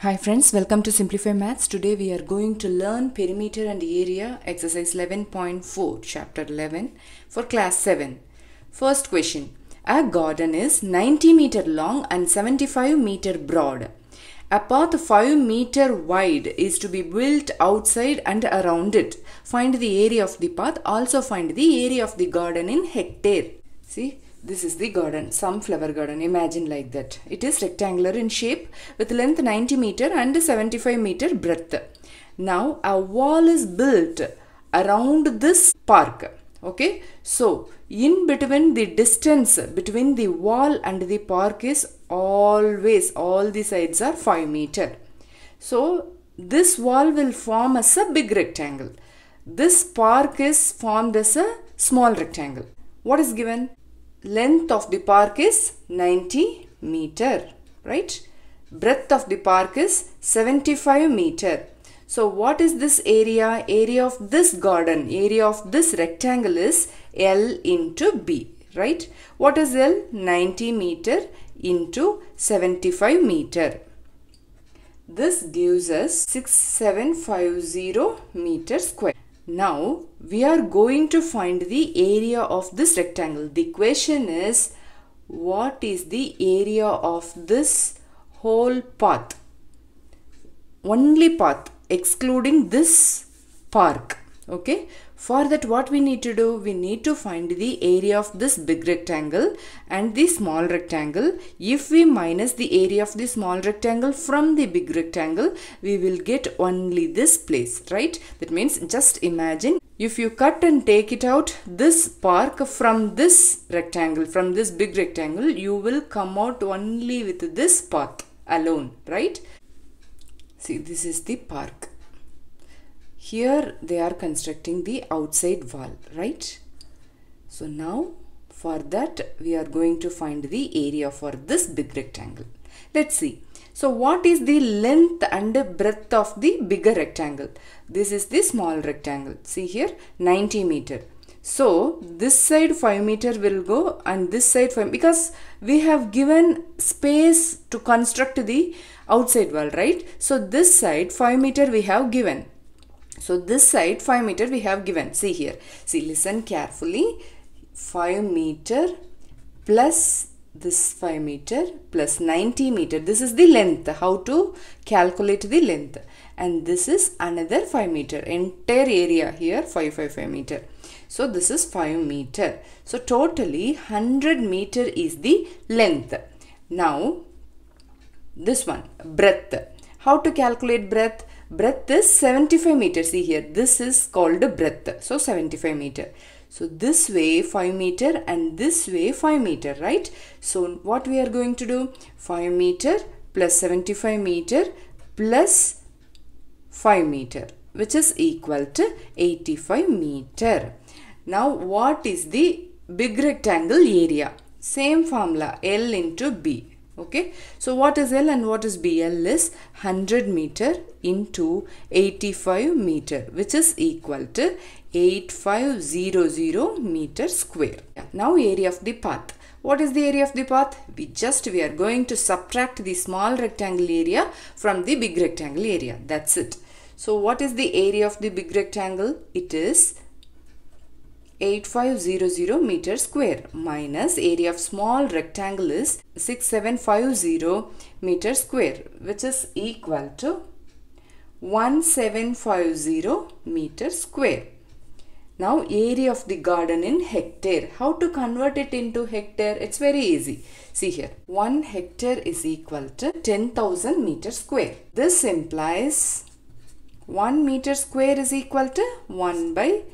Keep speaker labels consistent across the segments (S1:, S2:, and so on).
S1: Hi friends, welcome to Simplify Maths. Today we are going to learn perimeter and area, exercise 11.4, chapter 11 for class 7. First question. A garden is 90 meter long and 75 meter broad. A path 5 meter wide is to be built outside and around it. Find the area of the path. Also find the area of the garden in hectare. See? This is the garden, sunflower garden, imagine like that. It is rectangular in shape with length 90 meter and 75 meter breadth. Now a wall is built around this park. Okay, so in between the distance between the wall and the park is always, all the sides are 5 meter. So this wall will form as a big rectangle. This park is formed as a small rectangle. What is given? Length of the park is 90 meter, right? Breadth of the park is 75 meter. So what is this area? Area of this garden, area of this rectangle is L into B, right? What is L? 90 meter into 75 meter. This gives us 6750 meter square. Now we are going to find the area of this rectangle. The question is, what is the area of this whole path? Only path, excluding this park. Okay. For that, what we need to do? We need to find the area of this big rectangle and the small rectangle. If we minus the area of the small rectangle from the big rectangle, we will get only this place, right? That means just imagine if you cut and take it out this park from this rectangle, from this big rectangle, you will come out only with this path alone, right? See, this is the park. Here they are constructing the outside wall, right? So now for that we are going to find the area for this big rectangle. Let's see. So what is the length and breadth of the bigger rectangle? This is the small rectangle. See here, 90 meter. So this side 5 meter will go and this side 5, because we have given space to construct the outside wall, right? So this side 5 meter we have given. So this side 5 meter we have given. See here. See, listen carefully. 5 meter plus this 5 meter plus 90 meter. This is the length. How to calculate the length. And this is another 5 meter. Entire area here 5 meter. So this is 5 meter. So totally 100 meter is the length. Now this one, breadth. How to calculate breadth? Breadth is 75 meters. See here, this is called breadth. So 75 meter. So this way 5 meter and this way 5 meter, right? So what we are going to do? 5 meter plus 75 meter plus 5 meter, which is equal to 85 meter. Now what is the big rectangle area? Same formula, L into B. Okay, so what is L and what is B? L is 100 meter into 85 meter, which is equal to 8500 meter square. Now area of the path. What is the area of the path? We are going to subtract the small rectangle area from the big rectangle area. That's it. So what is the area of the big rectangle? It is 8500 meter square minus area of small rectangle is 6750 meter square, which is equal to 1750 meter square. Now area of the garden in hectare. How to convert it into hectare? It's very easy. See here, 1 hectare is equal to 10,000 meter square. This implies 1 meter square is equal to 1 by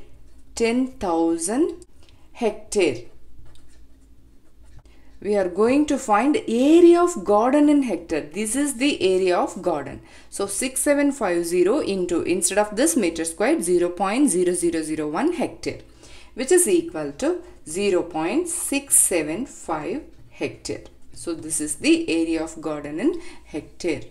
S1: 10,000 hectare. We are going to find area of garden in hectare. This is the area of garden. So 6750 into, instead of this meter square, 0.0001 hectare, which is equal to 0.675 hectare. So this is the area of garden in hectare.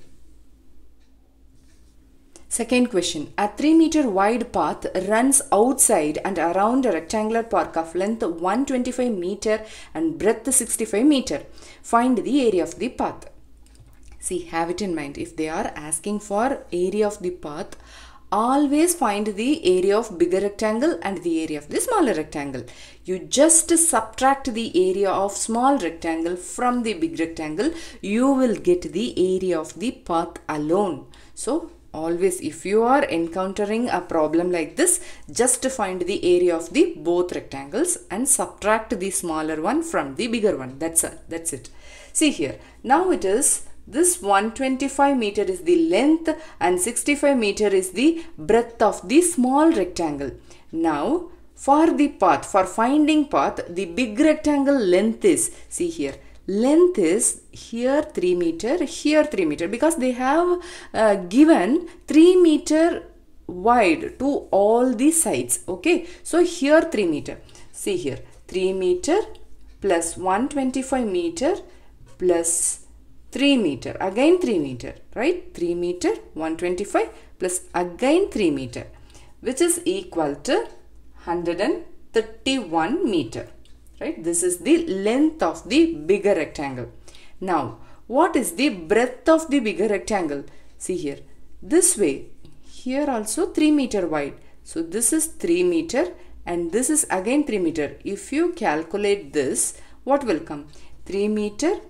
S1: Second question. A 3 meter wide path runs outside and around a rectangular park of length 125 meter and breadth 65 meter. Find the area of the path. See, have it in mind. If they are asking for area of the path, always find the area of bigger rectangle and the area of the smaller rectangle. You just subtract the area of small rectangle from the big rectangle. You will get the area of the path alone. So, always if you are encountering a problem like this, just find the area of the both rectangles and subtract the smaller one from the bigger one. That's it. See here. Now it is this 125 meter is the length and 65 meter is the breadth of the small rectangle. Now for the path, for finding path, the big rectangle length is, see here, length is here 3 meter, here 3 meter, because they have given 3 meter wide to all the sides. Okay, so here 3 meter. See here, 3 meter plus 125 meter plus 3 meter, again 3 meter, right? 3 meter, 125 plus again 3 meter, which is equal to 131 meter, right? This is the length of the bigger rectangle. Now, what is the breadth of the bigger rectangle? See here, this way, here also 3 meter wide. So, this is 3 meter and this is again 3 meter. If you calculate this, what will come? 3 meter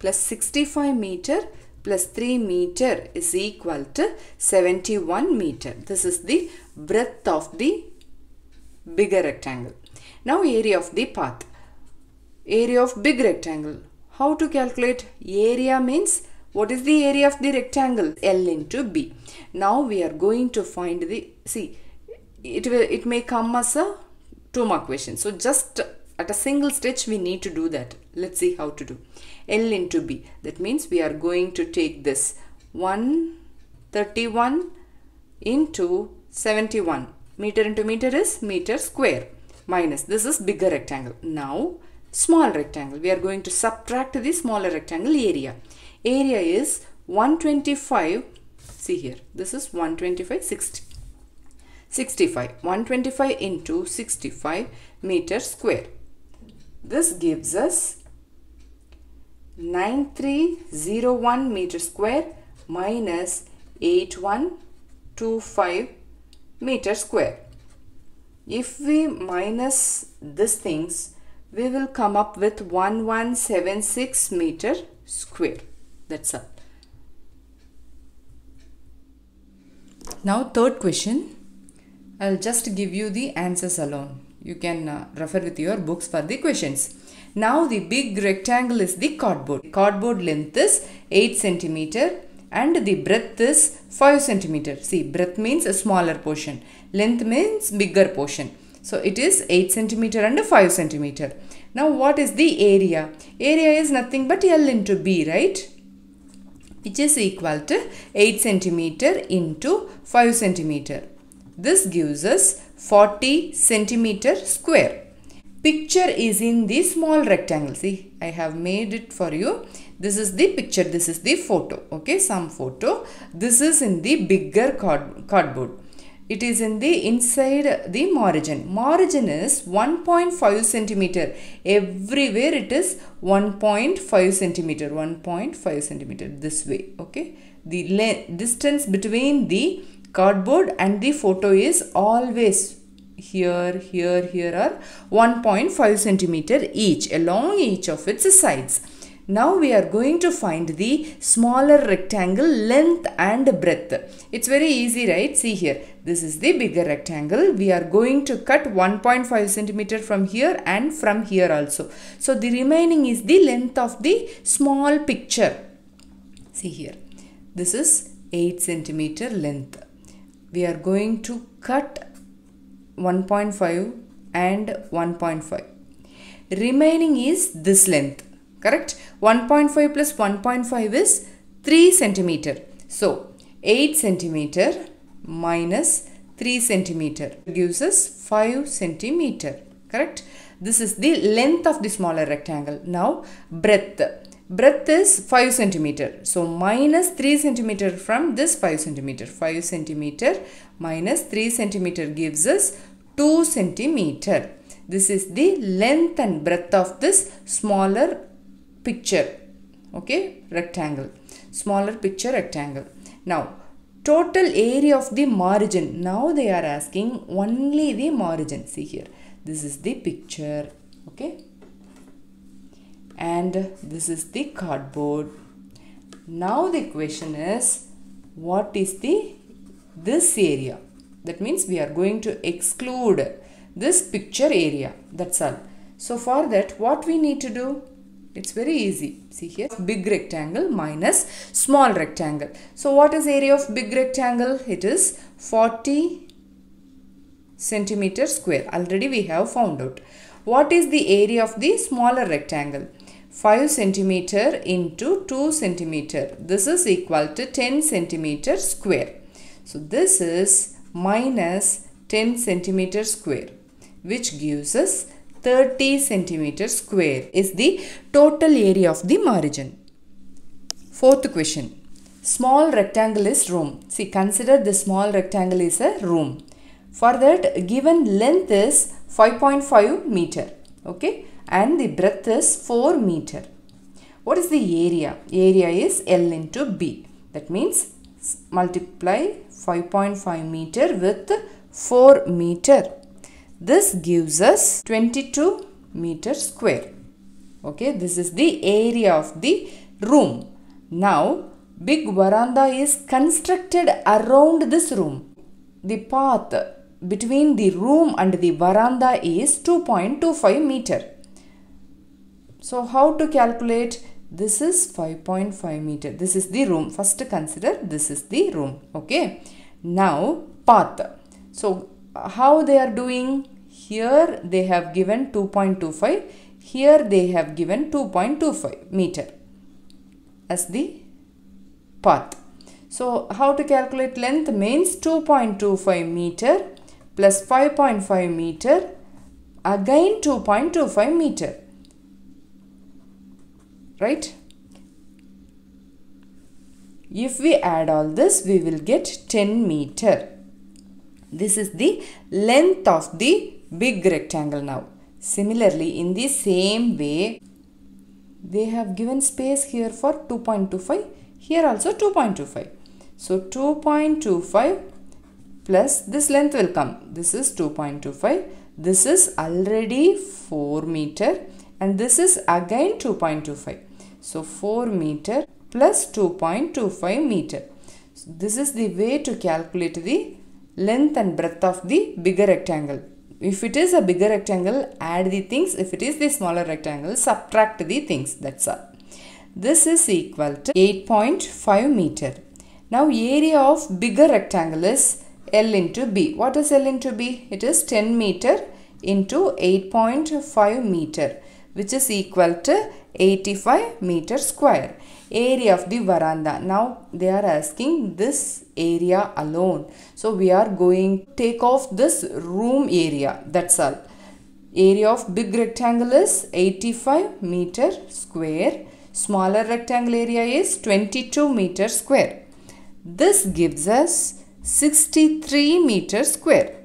S1: plus 65 meter plus 3 meter is equal to 71 meter. This is the breadth of the bigger rectangle. Now area of the path. Area of big rectangle. How to calculate? Area means what is the area of the rectangle? L into B. Now we are going to find the, see, it may come as a 2 mark question. So just at a single stitch we need to do that. Let's see how to do. L into B. That means we are going to take this 131 into 71. Meter into meter is meter square. Minus, this is bigger rectangle. Now small rectangle. We are going to subtract the smaller rectangle area. Area is 125. See here. This is 125, 60. 65. 125 into 65 meter square. This gives us 9301 meter square minus 8125 meter square. If we minus these things, we will come up with 1176 meter square. That's all. Now third question. I'll just give you the answers alone. You can refer with your books for the questions. Now the big rectangle is the cardboard. Cardboard length is 8 centimeter and the breadth is 5 centimeter. See, breadth means a smaller portion. Length means bigger portion. So it is 8 centimeter and 5 centimeter. Now what is the area? Area is nothing but L into B, right? Which is equal to 8 centimeter into 5 centimeter. This gives us 40 centimeter square. Picture is in the small rectangle. See, I have made it for you. This is the picture. This is the photo. Okay, some photo. This is in the bigger cardboard. It is in the inside the margin. Margin is 1.5 centimeter. Everywhere it is 1.5 centimeter. 1.5 centimeter this way. Okay. The distance between the cardboard and the photo is always here are 1.5 centimeter each along each of its sides. Now we are going to find the smaller rectangle length and breadth. It's very easy, right? See here. This is the bigger rectangle. We are going to cut 1.5 centimeter from here and from here also. So the remaining is the length of the small picture. See here. This is 8 centimeter length. We are going to cut 1.5 and 1.5. Remaining is this length. Correct? 1.5 plus 1.5 is 3 centimeter. So 8 centimeter minus 3 centimeter gives us 5 centimeter. Correct? This is the length of the smaller rectangle. Now breadth. Breadth is 5 centimeter. So minus 3 centimeter from this 5 centimeter. 5 centimeter minus 3 centimeter gives us 2 centimeter. This is the length and breadth of this smaller picture. Okay, rectangle. Smaller picture rectangle. Now, total area of the margin. Now they are asking only the margin. See here. This is the picture. Okay. And this is the cardboard. Now the question is, what is this area? That means we are going to exclude this picture area. That's all. So for that, what we need to do? It's very easy. See here, big rectangle minus small rectangle. So what is area of big rectangle? It is 40 centimeters square. Already we have found out. What is the area of the smaller rectangle? 5 centimeter into 2 centimeter. This is equal to 10 centimeter square. So this is minus 10 centimeter square, which gives us 30 centimeter square is the total area of the margin. Fourth question. Small rectangle is room. See, consider the small rectangle is a room. For that, given length is 5.5 meter. Okay. And the breadth is 4 meter. What is the area? Area is L into B. That means multiply 5.5 meter with 4 meter. This gives us 22 meter square. Okay, this is the area of the room. Now, big veranda is constructed around this room. The path between the room and the veranda is 2.25 meter. So, how to calculate? This is 5.5 meter. This is the room. First consider this is the room. Okay. Now, path. So, how they are doing? Here they have given 2.25. Here they have given 2.25 meter as the path. So, how to calculate length? Means 2.25 meter plus 5.5 meter, again 2.25 meter. Right? If we add all this, we will get 10 meter. This is the length of the big rectangle now. Similarly, in the same way, they have given space here for 2.25. Here also 2.25. So, 2.25 plus this length will come. This is 2.25. This is already 4 meter and this is again 2.25. So, 4 meter plus 2.25 meter. So, this is the way to calculate the length and breadth of the bigger rectangle. If it is a bigger rectangle, add the things. If it is the smaller rectangle, subtract the things. That's all. This is equal to 8.5 meter. Now, area of bigger rectangle is L into B. What is L into B? It is 10 meter into 8.5 meter, which is equal to 85 meter square. Area of the veranda. Now they are asking this area alone. So we are going to take off this room area. That's all. Area of big rectangle is 85 meter square. Smaller rectangle area is 22 meter square. This gives us 63 meter square.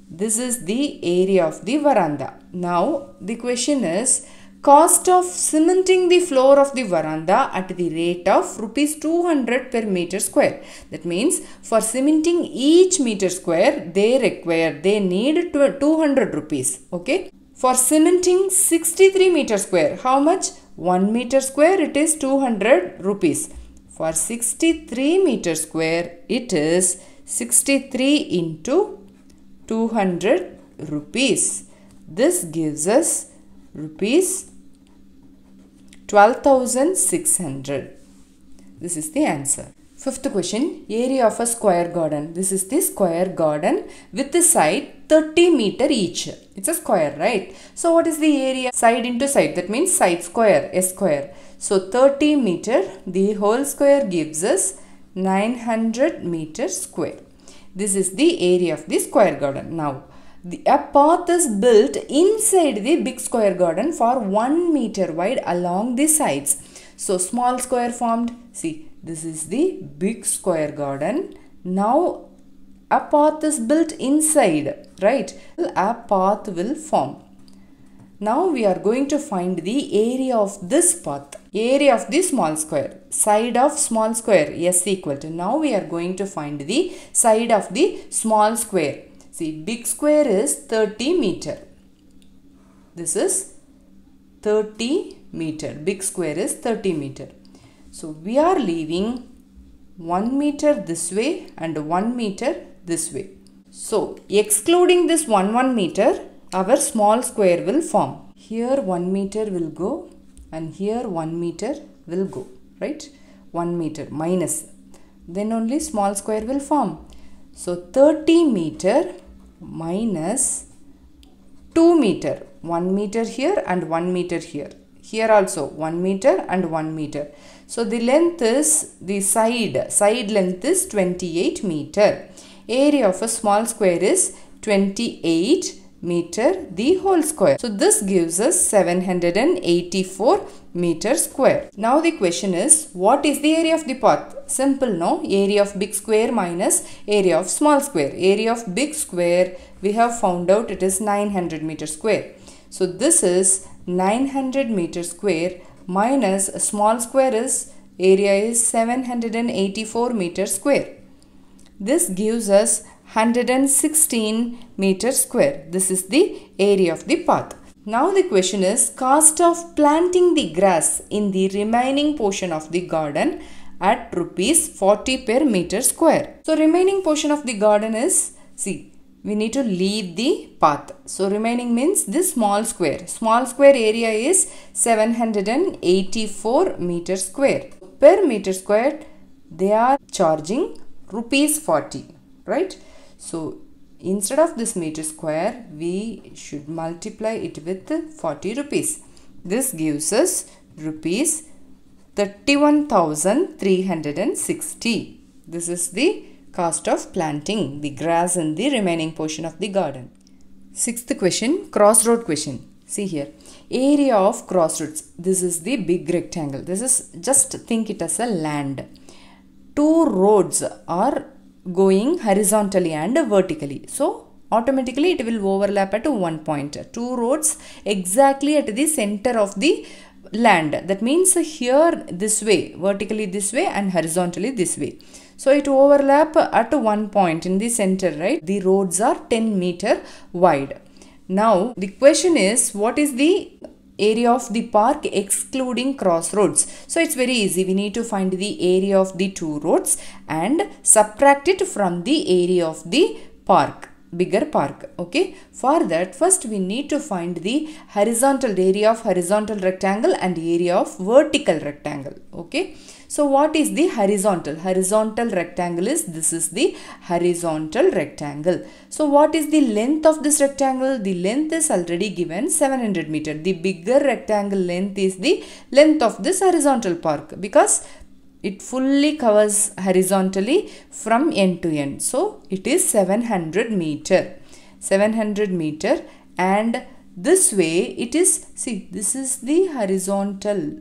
S1: This is the area of the veranda. Now the question is, cost of cementing the floor of the veranda at the rate of rupees 200 per meter square. That means for cementing each meter square, they need 200 rupees. Okay. For cementing 63 meter square, how much? 1 meter square, it is 200 rupees. For 63 meter square, it is 63 into 200 rupees. This gives us rupees 12,600. This is the answer. Fifth question, area of a square garden. This is the square garden with the side 30 meter each. It's a square, right? So what is the area? Side into side. That means side square, a square. So 30 meter, the whole square gives us 900 meter square. This is the area of the square garden. Now, a path is built inside the big square garden for 1 meter wide along the sides. So, small square formed. See, this is the big square garden. Now, a path is built inside, right? A path will form. Now, we are going to find the area of this path. area of the small square. Side of small square, S equal to. Now we are going to find the side of the small square. See, big square is 30 meter. This is 30 meter. Big square is 30 meter. So we are leaving 1 meter this way and 1 meter this way. So excluding this 1 meter, our small square will form. Here 1 meter will go and here 1 meter will go, right? 1 meter minus. Then only small square will form. So 30 meter minus 2 meter. 1 meter here and 1 meter here. Here also 1 meter and 1 meter. So the length is, the side length is 28 meter. Area of a small square is 28 meter the whole square. So this gives us 784 meter square. Now the question is, what is the area of the path? Simple, no? Area of big square minus area of small square. Area of big square we have found out it is 900 meter square. So this is 900 meter square minus a small square is, area is 784 meter square. This gives us 116 meter square. This is the area of the path. Now the question is, cost of planting the grass in the remaining portion of the garden at rupees 40 per meter square. So remaining portion of the garden is, see, we need to leave the path. So remaining means this small square. Small square area is 784 meter square. Per meter square they are charging rupees 40, right? So instead of this meter square we should multiply it with 40 rupees. This gives us rupees 31,360. This is the cost of planting the grass in the remaining portion of the garden. Sixth question, crossroad question. See here, area of crossroads. This is the big rectangle. This is, just think it as a land. Two roads are going horizontally and vertically. So automatically it will overlap at one point. Two roads exactly at the center of the land. That means here this way, vertically this way and horizontally this way. So it overlap at one point in the center, right? The roads are 10 meter wide. Now the question is, what is the area of the park excluding crossroads? So it's very easy. We need to find the area of the two roads and subtract it from the area of the park, bigger park. Okay, for that first we need to find the horizontal area of horizontal rectangle and area of vertical rectangle. Okay, so what is the horizontal? Horizontal rectangle is, this is the horizontal rectangle. So what is the length of this rectangle? The length is already given 700 meter. The bigger rectangle length is the length of this horizontal park because it fully covers horizontally from end to end. So it is 700 meter. 700 meter, and this way it is, see, this is the horizontal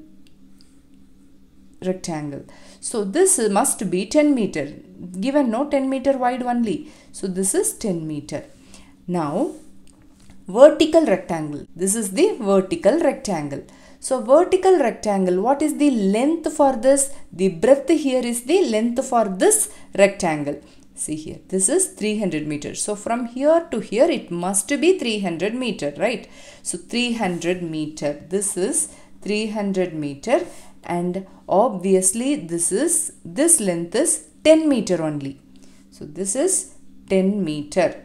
S1: rectangle. So this must be 10 meter. Given no 10 meter wide only. So this is 10 meter. Now vertical rectangle. This is the vertical rectangle. So vertical rectangle, what is the length for this? The breadth here is the length for this rectangle. See here, this is 300 meters. So from here to here it must be 300 meter, right? So 300 meter. This is 300 meter, and obviously this length is 10 meter only. So this is 10 meter.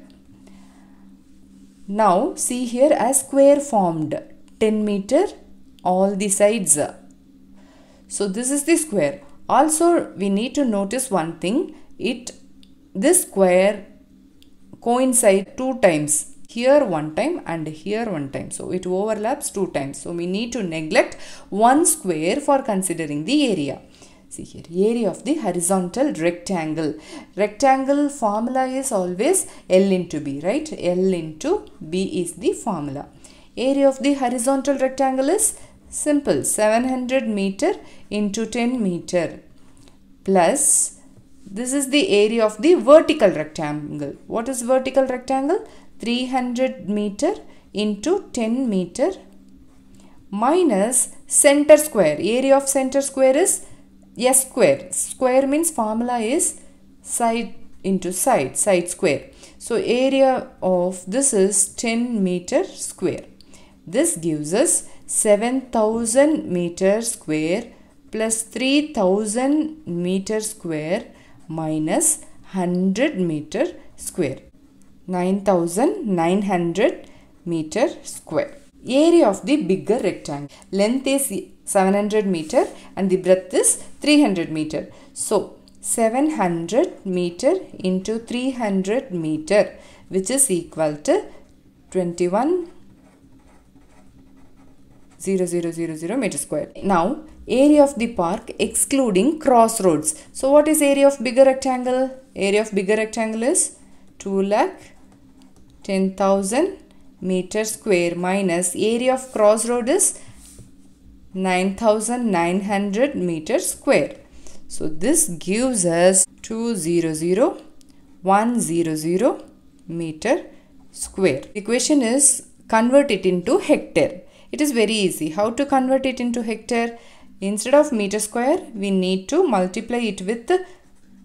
S1: Now see here, a square formed 10 meter all the sides. So this is the square. Also we need to notice one thing, this square coincides two times, here one time and here one time. So it overlaps two times. So we need to neglect one square for considering the area. See here, area of the horizontal rectangle. Rectangle formula is always L into B, right? L into B is the formula. Area of the horizontal rectangle is simple, 700 meter into 10 meter plus, this is the area of the vertical rectangle. What is vertical rectangle? 300 meter into 10 meter minus center square. Area of center square is S square. Square means formula is side into side, side square. So area of this is 10 meter square. This gives us 7000 meter square plus 3000 meter square minus 100 meter square. 9900 meter square. Area of the bigger rectangle. Length is 700 meter and the breadth is 300 meter. So 700 meter into 300 meter, which is equal to 21,000 meter square. Now area of the park excluding crossroads. So what is area of bigger rectangle? Area of bigger rectangle is 2,10,000 meter square minus area of crossroad is 9,900 meter square. So this gives us 200,100 meter square. The question is convert it into hectare. It is very easy. How to convert it into hectare? Instead of meter square, we need to multiply it with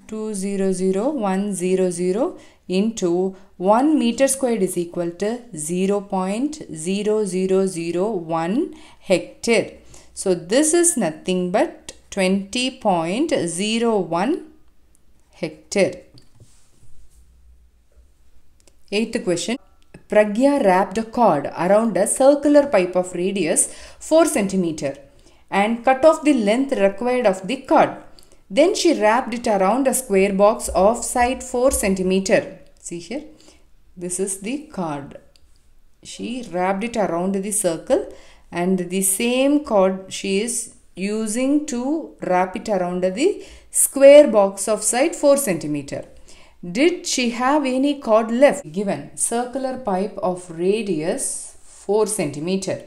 S1: 200,100 into 1 meter squared is equal to 0.0001 hectare. So this is nothing but 20.01 hectare. Eighth question. Pragya wrapped a cord around a circular pipe of radius 4 cm and cut off the length required of the cord. Then she wrapped it around a square box of side 4 cm. See here, this is the cord. She wrapped it around the circle and the same cord she is using to wrap it around the square box of side 4 cm. Did she have any cord left? Given circular pipe of radius 4 cm.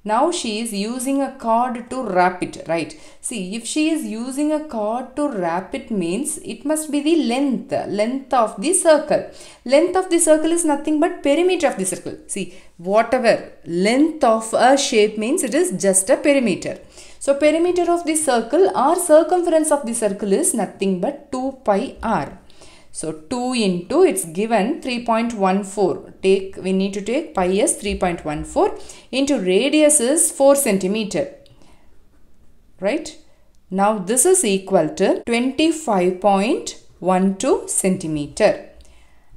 S1: Now she is using a cord to wrap it, right? See, if she is using a cord to wrap it means it must be the length of the circle. Length of the circle is nothing but perimeter of the circle. See, whatever length of a shape means it is just a perimeter. So perimeter of the circle or circumference of the circle is nothing but 2 pi r. So 2 into it's given 3.14. We need to take pi as 3.14 into radius is 4 cm. Right? Now this is equal to 25.12 centimeter.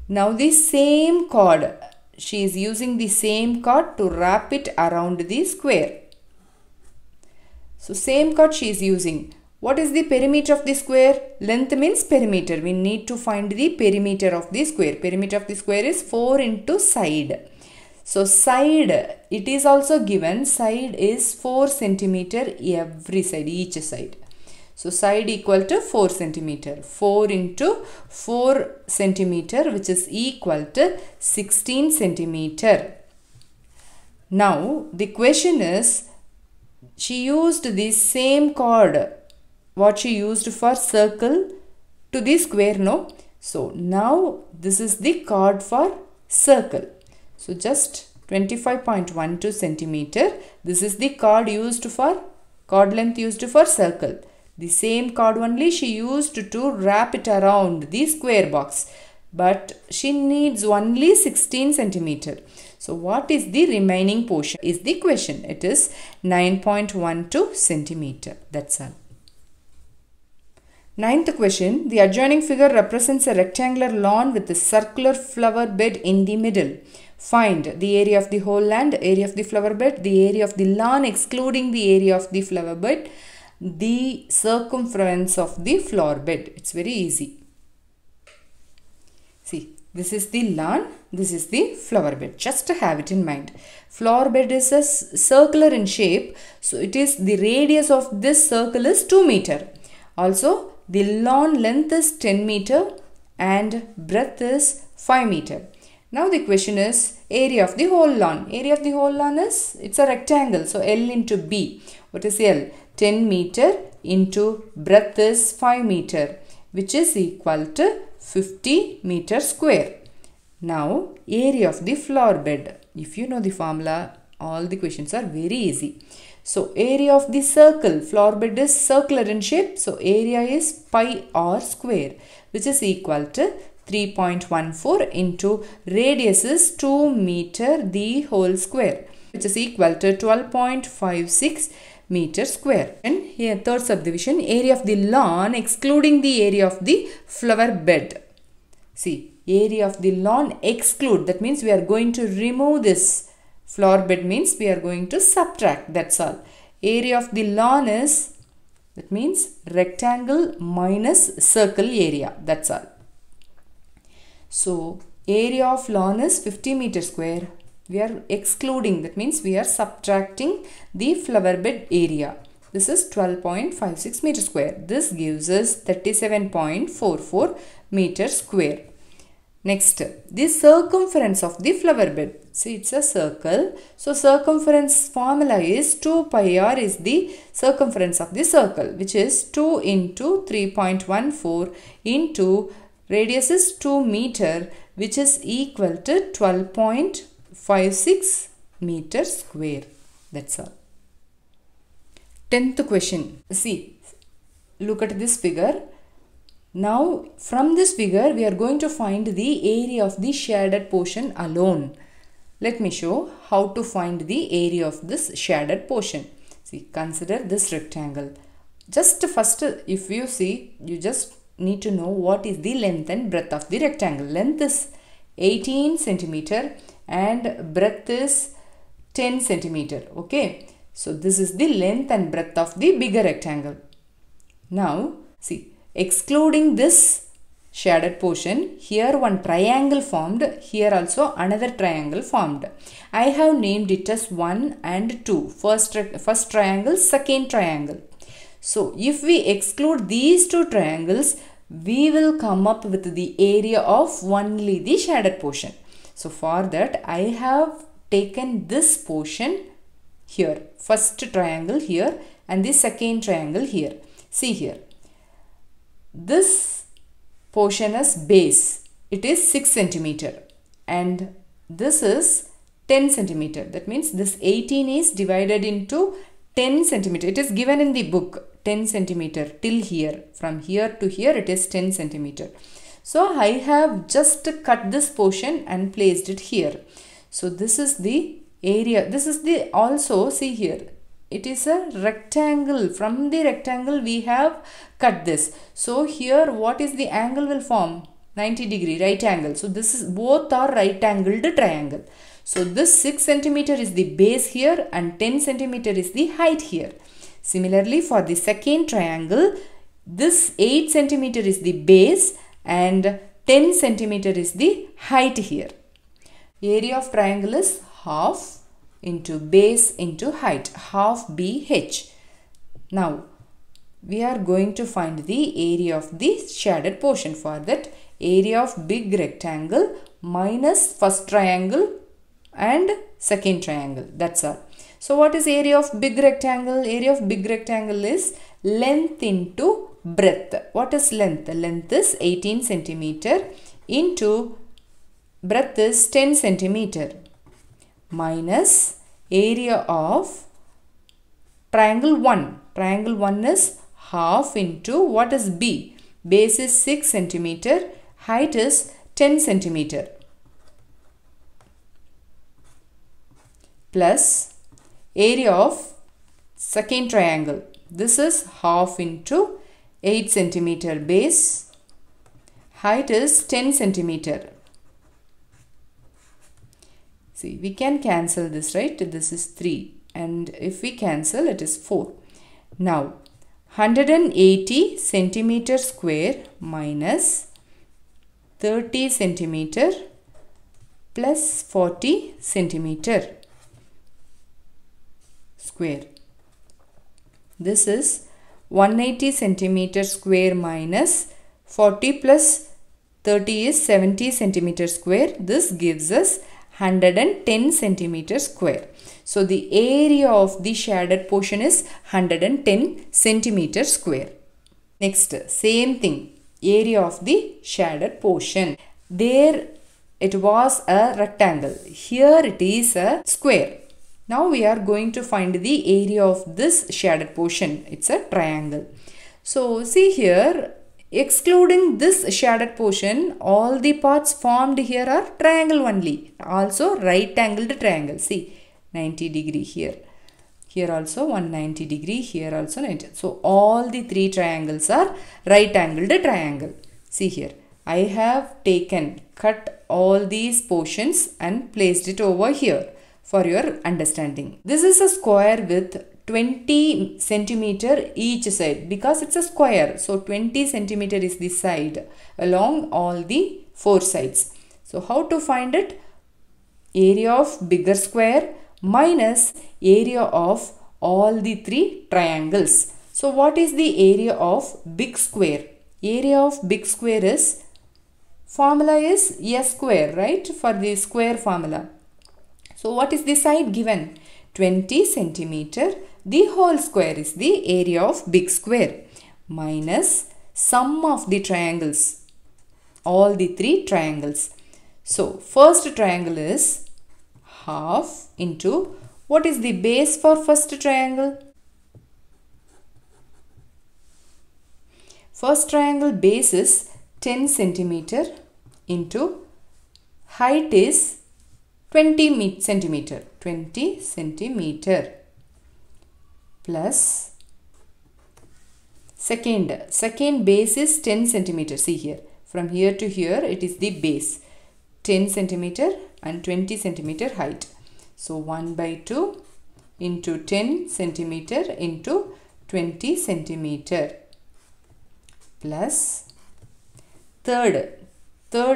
S1: Now the same cord, she is using the same cord to wrap it around the square. So same cord she is using. What is the perimeter of the square? Length means perimeter. We need to find the perimeter of the square. Perimeter of the square is 4 into side. So side, it is also given. Side is 4 centimeter every side, each side. So side equal to 4 centimeter. 4 into 4 centimeter, which is equal to 16 centimeter. Now the question is, she used the same cord what she used for circle to the square, no? So now this is the cord for circle. So just 25.12 centimeter. This is the cord used for, cord length used for circle. The same cord only she used to wrap it around the square box. But she needs only 16 centimeter. So what is the remaining portion is the question. It is 9.12 centimeter. That's all. Ninth question. The adjoining figure represents a rectangular lawn with a circular flower bed in the middle. Find the area of the whole land, area of the flower bed, the area of the lawn excluding the area of the flower bed, the circumference of the flower bed. It's very easy. See, this is the lawn, this is the flower bed. Just to have it in mind. Flower bed is a circular in shape. So it is the radius of this circle is 2 meter. Also, the lawn length is 10 meter and breadth is 5 meter. Now the question is area of the whole lawn. Area of the whole lawn is, it's a rectangle. So L into B. What is L? 10 meter into breadth is 5 meter, which is equal to 50 meter square. Now area of the flower bed. If you know the formula, all the questions are very easy. So area of the circle, flower bed is circular in shape. So area is pi r square, which is equal to 3.14 into radius is 2 meter the whole square, which is equal to 12.56 meter square. And here third subdivision, area of the lawn excluding the area of the flower bed. See, area of the lawn exclude, that means we are going to remove this. Flower bed means we are going to subtract, that's all. Area of the lawn is, that means rectangle minus circle area, that's all. So area of lawn is 50 meter square. We are excluding, that means we are subtracting the flower bed area. This is 12.56 meter square. This gives us 37.44 meter square. Next, the circumference of the flower bed. See, it's a circle. So circumference formula is 2 pi r is the circumference of the circle, which is 2 into 3.14 into radius is 2 meter, which is equal to 12.56 meter square. That's all. 10th question. See, look at this figure. Now, from this figure, we are going to find the area of the shaded portion alone. Let me show how to find the area of this shaded portion. See, consider this rectangle. Just first, if you see, you just need to know what is the length and breadth of the rectangle. Length is 18 centimeter and breadth is 10 centimeter. Okay. So, this is the length and breadth of the bigger rectangle. Now, see. Excluding this shaded portion, here one triangle formed, here also another triangle formed. I have named it as 1 and 2. First triangle, second triangle. So, if we exclude these two triangles, we will come up with the area of only the shaded portion. So, for that, I have taken this portion here. First triangle here and the second triangle here. See here. This portion is base. It is 6 centimeter and this is 10 centimeter. That means this 18 is divided into 10 centimeter. It is given in the book 10 centimeter till here. From here to here it is 10 centimeter. So I have just cut this portion and placed it here. So this is the area. This is the also, see here. It is a rectangle. From the rectangle we have cut this. So here what is the angle will form? 90 degree right angle. So this is both are right angled triangle. So this 6 centimeter is the base here and 10 centimeter is the height here. Similarly for the second triangle, this 8 centimeter is the base and 10 centimeter is the height here. Area of triangle is half into base into height, half BH. Now, we are going to find the area of the shaded portion. For that, area of big rectangle minus first triangle and second triangle. That's all. So, what is area of big rectangle? Area of big rectangle is length into breadth. What is length? Length is 18 centimeter into breadth is 10 centimeter. Minus area of triangle 1. Triangle 1 is half into what is B? Base is 6 centimeter, height is 10 centimeter. Plus area of second triangle. This is half into 8 centimeter base, height is 10 centimeter. See, we can cancel this, right? This is 3 and if we cancel it is 4. Now 180 centimeter square minus 30 centimeter plus 40 centimeter square. This is 180 centimeter square minus 40 plus 30 is 70 centimeter square. This gives us 110 centimeter square. So the area of the shaded portion is 110 centimeter square. Next, same thing, area of the shaded portion. There it was a rectangle. Here it is a square. Now we are going to find the area of this shaded portion. It's a triangle. So see here, excluding this shaded portion, all the parts formed here are triangle only. Also right angled triangle. See, 90 degree here. Here also 190 degree. Here also 90. So all the three triangles are right angled triangle. See here, I have cut all these portions and placed it over here for your understanding. This is a square with 20 centimeter each side because it's a square. So 20 centimeter is the side along all the four sides. So how to find it? Area of bigger square minus area of all the three triangles. So what is the area of big square? Area of big square is, formula is a square, right? For the square formula. So what is the side given? 20 centimeter. The whole square is the area of big square minus sum of the triangles, all the three triangles. So first triangle is half into, what is the base for first triangle? First triangle base is 10 centimeter into height is 20 centimeter plus second base is 10 centimeter. See here, from here to here it is the base, 10 centimeter and 20 centimeter height. So 1 by 2 into 10 centimeter into 20 centimeter plus third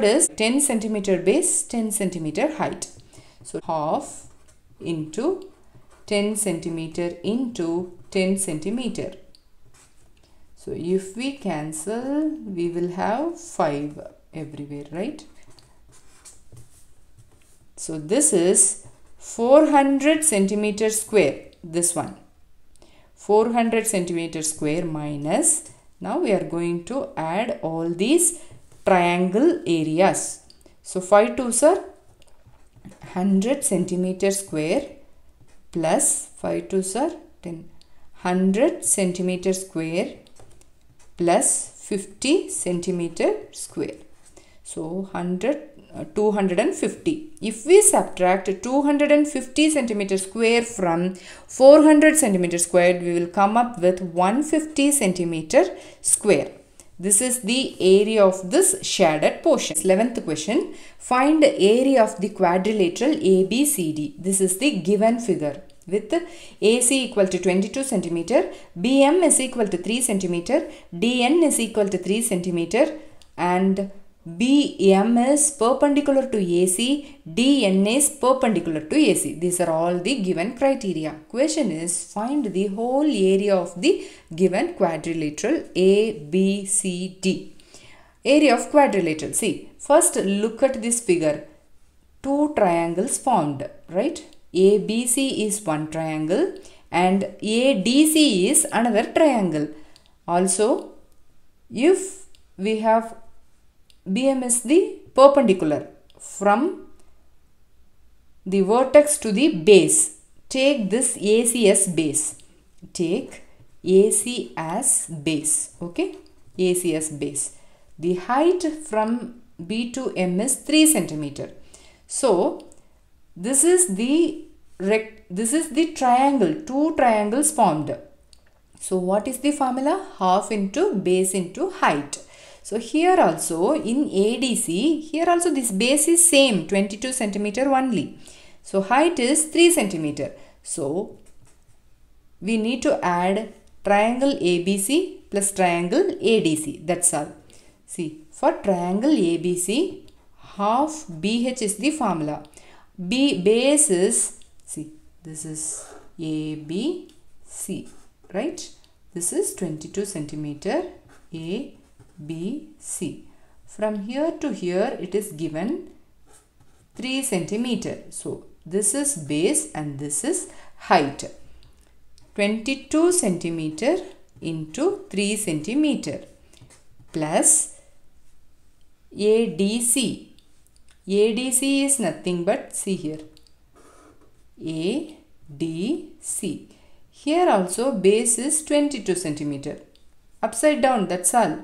S1: is 10 centimeter base, 10 centimeter height. So half into 10 centimeter into 10 centimeter. So if we cancel, we will have 5 everywhere, right? So this is 400 centimeter square, this one. 400 centimeter square minus, now we are going to add all these triangle areas. So 5 2s are 100 centimeter square plus 5 2s are 10. 100 centimeter square plus 50 centimeter square. So 250. If we subtract 250 centimeter square from 400 centimeter square, we will come up with 150 centimeter square. This is the area of this shaded portion. 11th question. Find the area of the quadrilateral ABCD. This is the given figure with AC equal to 22 centimeter, BM is equal to 3 centimeter, DN is equal to 3 centimeter, and BM is perpendicular to AC, DN is perpendicular to AC. These are all the given criteria. Question is, find the whole area of the given quadrilateral ABCD. Area of quadrilateral. See, first look at this figure. Two triangles formed, right? ABC is one triangle and ADC is another triangle. Also, if we have BM is the perpendicular from the vertex to the base, take this AC as base. Take AC as base. Okay, AC as base. The height from B to M is 3 centimeter. So this is the triangle. Two triangles formed. So what is the formula? Half into base into height. So here also in ADC, here also this base is same, 22 centimeter only. So height is 3 centimeter. So we need to add triangle ABC plus triangle ADC. That's all. See, for triangle ABC, half BH is the formula. Base is, see, this is ABC, right? This is 22 centimeter ABC. From here to here it is given 3 centimeter. So this is base and this is height. 22 centimeter into 3 centimeter plus ADC. ADC is nothing but, see here, A DC. Here also base is 22 centimeter. Upside down, that's all.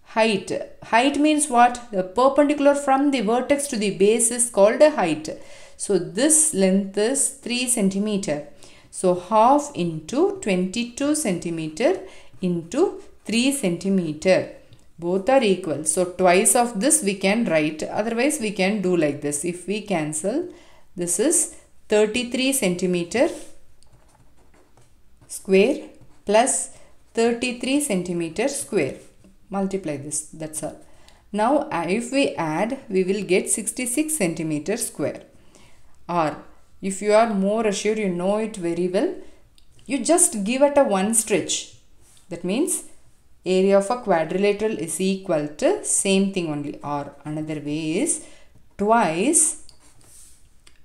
S1: Height. Height means what? The perpendicular from the vertex to the base is called a height. So this length is 3 centimeter. So half into 22 centimeter into 3 centimeter. Both are equal. So twice of this we can write. Otherwise we can do like this. If we cancel, this is 33 centimeter square plus 33 centimeter square. Multiply this. That's all. Now if we add, we will get 66 centimeter square. Or if you are more assured, you know it very well, you just give it a one stretch. That means area of a quadrilateral is equal to same thing only. Or another way is twice,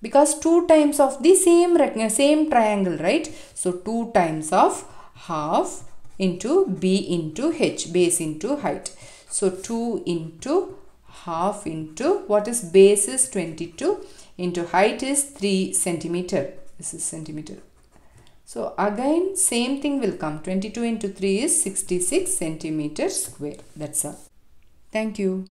S1: because 2 times of the same triangle, right? So 2 times of half into B into H, base into height. So 2 into half into, what is base is 22 into height is 3 centimeter. This is centimeter. So again same thing will come. 22 into 3 is 66 centimeter square. That's all. Thank you.